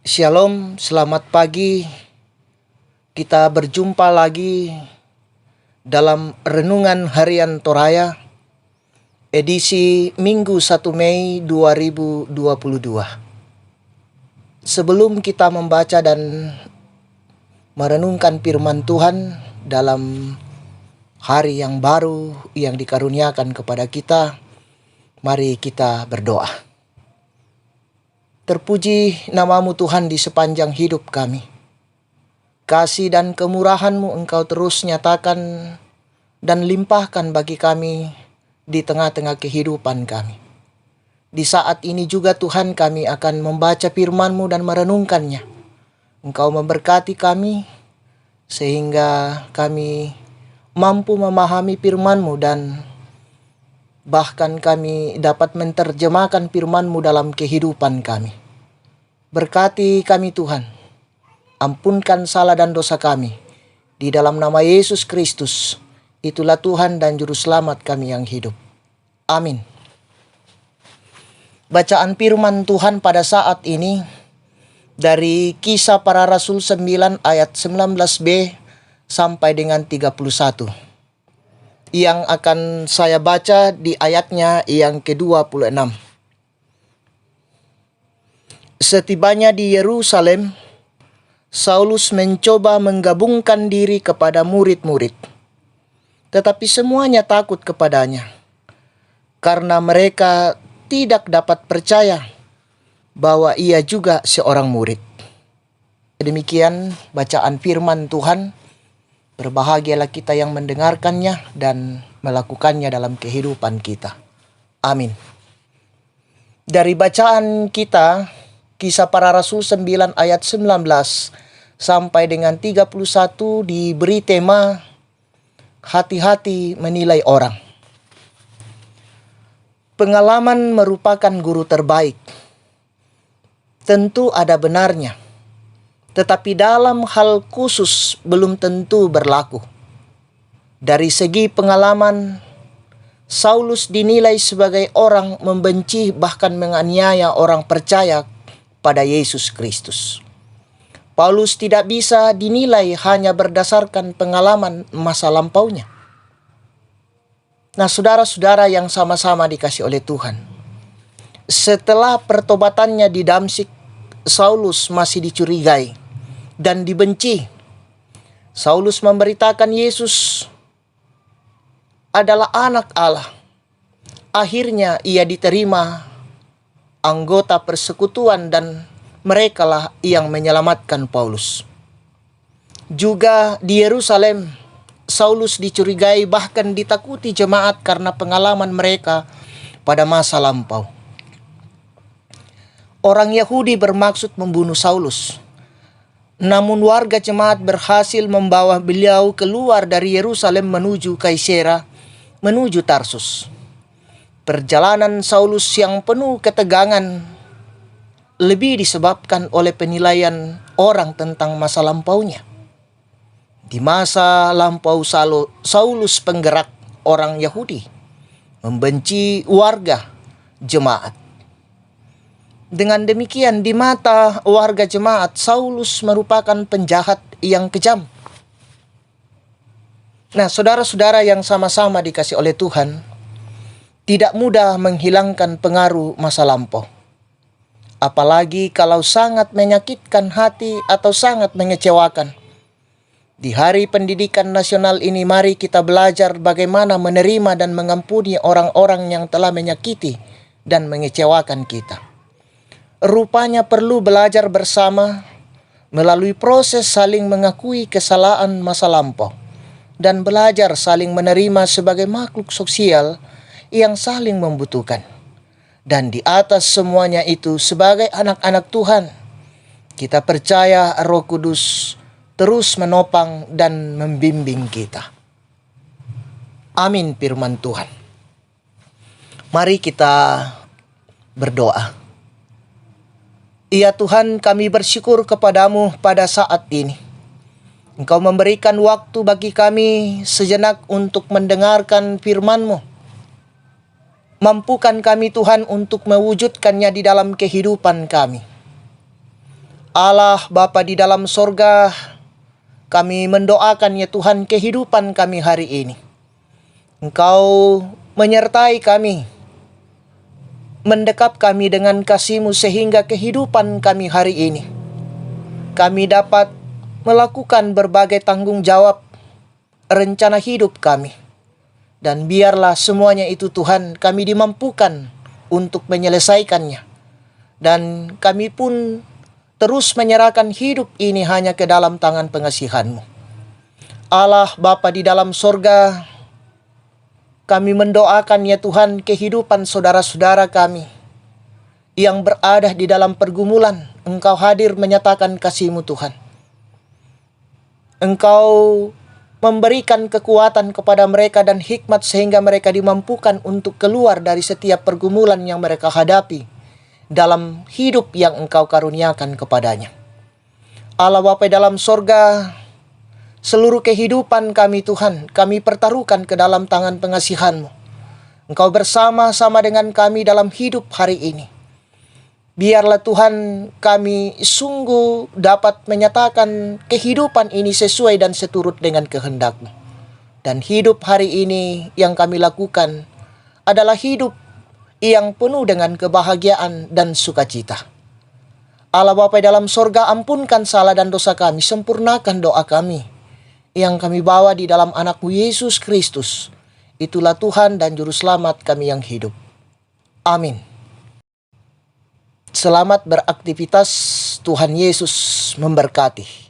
Shalom, selamat pagi. Kita berjumpa lagi dalam Renungan Harian Toraya, edisi Minggu 1 Mei 2022. Sebelum kita membaca dan merenungkan firman Tuhan dalam hari yang baru yang dikaruniakan kepada kita, mari kita berdoa. Terpuji namamu Tuhan di sepanjang hidup kami. Kasih dan kemurahan-Mu Engkau terus nyatakan dan limpahkan bagi kami di tengah-tengah kehidupan kami. Di saat ini juga Tuhan kami akan membaca firman-Mu dan merenungkannya. Engkau memberkati kami sehingga kami mampu memahami firman-Mu dan bahkan kami dapat menerjemahkan firman-Mu dalam kehidupan kami. Berkati kami Tuhan, ampunkan salah dan dosa kami. Di dalam nama Yesus Kristus, itulah Tuhan dan Juru Selamat kami yang hidup. Amin. Bacaan firman Tuhan pada saat ini dari Kisah Para Rasul 9 ayat 19b sampai dengan 31. Yang akan saya baca di ayatnya yang ke-26. Setibanya di Yerusalem, Saulus mencoba menggabungkan diri kepada murid-murid. Tetapi semuanya takut kepadanya, karena mereka tidak dapat percaya bahwa ia juga seorang murid. Demikian bacaan firman Tuhan. Berbahagialah kita yang mendengarkannya dan melakukannya dalam kehidupan kita. Amin. Dari bacaan kita, Kisah Para Rasul 9 ayat 19 sampai dengan 31 diberi tema hati-hati menilai orang. Pengalaman merupakan guru terbaik. Tentu ada benarnya. Tetapi dalam hal khusus belum tentu berlaku. Dari segi pengalaman, Saulus dinilai sebagai orang membenci bahkan menganiaya orang percaya pada Yesus Kristus. Paulus tidak bisa dinilai hanya berdasarkan pengalaman masa lampaunya. Nah, saudara-saudara yang sama-sama dikasih oleh Tuhan, setelah pertobatannya di Damsyik, Saulus masih dicurigai dan dibenci. Saulus memberitakan Yesus adalah anak Allah. Akhirnya ia diterima anggota persekutuan dan merekalah yang menyelamatkan Paulus. Juga di Yerusalem, Saulus dicurigai bahkan ditakuti jemaat karena pengalaman mereka pada masa lampau. Orang Yahudi bermaksud membunuh Saulus. Namun warga jemaat berhasil membawa beliau keluar dari Yerusalem menuju Kaisera, menuju Tarsus. Perjalanan Saulus yang penuh ketegangan lebih disebabkan oleh penilaian orang tentang masa lampaunya. Di masa lampau Saulus penggerak orang Yahudi, membenci warga jemaat. Dengan demikian di mata warga jemaat, Saulus merupakan penjahat yang kejam. Nah, saudara-saudara yang sama-sama dikasih oleh Tuhan, tidak mudah menghilangkan pengaruh masa lampau. Apalagi kalau sangat menyakitkan hati atau sangat mengecewakan. Di Hari Pendidikan Nasional ini mari kita belajar bagaimana menerima dan mengampuni orang-orang yang telah menyakiti dan mengecewakan kita. Rupanya perlu belajar bersama melalui proses saling mengakui kesalahan masa lampau dan belajar saling menerima sebagai makhluk sosial yang saling membutuhkan. Dan di atas semuanya itu sebagai anak-anak Tuhan, kita percaya Roh Kudus terus menopang dan membimbing kita. Amin firman Tuhan. Mari kita berdoa. Ya Tuhan, kami bersyukur kepadamu pada saat ini. Engkau memberikan waktu bagi kami sejenak untuk mendengarkan firman-Mu. Mampukan kami Tuhan untuk mewujudkannya di dalam kehidupan kami. Allah Bapa di dalam sorga, kami mendoakan ya Tuhan kehidupan kami hari ini. Engkau menyertai kami, mendekap kami dengan kasih-Mu sehingga kehidupan kami hari ini, kami dapat melakukan berbagai tanggung jawab rencana hidup kami. Dan biarlah semuanya itu Tuhan kami dimampukan untuk menyelesaikannya. Dan kami pun terus menyerahkan hidup ini hanya ke dalam tangan pengasihan-Mu. Allah Bapa di dalam sorga, kami mendoakan ya Tuhan kehidupan saudara-saudara kami yang berada di dalam pergumulan. Engkau hadir menyatakan kasih-Mu Tuhan. Engkau memberikan kekuatan kepada mereka dan hikmat sehingga mereka dimampukan untuk keluar dari setiap pergumulan yang mereka hadapi dalam hidup yang Engkau karuniakan kepadanya. Allah Bapa dalam sorga, seluruh kehidupan kami Tuhan, kami pertaruhkan ke dalam tangan pengasihan-Mu. Engkau bersama-sama dengan kami dalam hidup hari ini. Biarlah Tuhan kami sungguh dapat menyatakan kehidupan ini sesuai dan seturut dengan kehendak-Mu. Dan hidup hari ini yang kami lakukan adalah hidup yang penuh dengan kebahagiaan dan sukacita. Allah Bapa dalam sorga, ampunkan salah dan dosa kami, sempurnakan doa kami yang kami bawa di dalam anak-Mu Yesus Kristus. Itulah Tuhan dan Juru Selamat kami yang hidup. Amin. Selamat beraktivitas, Tuhan Yesus memberkati.